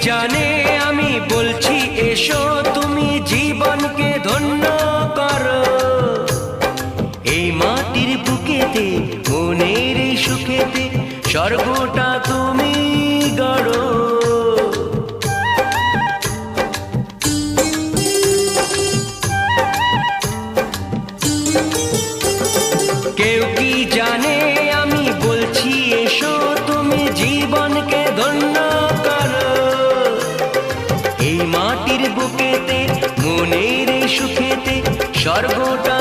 জানে আমি বলছি এসো তুমি জীবনকে ধন্য করো। এই মাটির বুকেতে মনের এই সুখেতে স্বর্গটা তুমি গড়ো। কেউ কি জানে আমি বলছি এসো তুমি জীবনকে ধন্য করো। এই মাটির বুকেতে মনের এই সুখেতে স্বর্গটা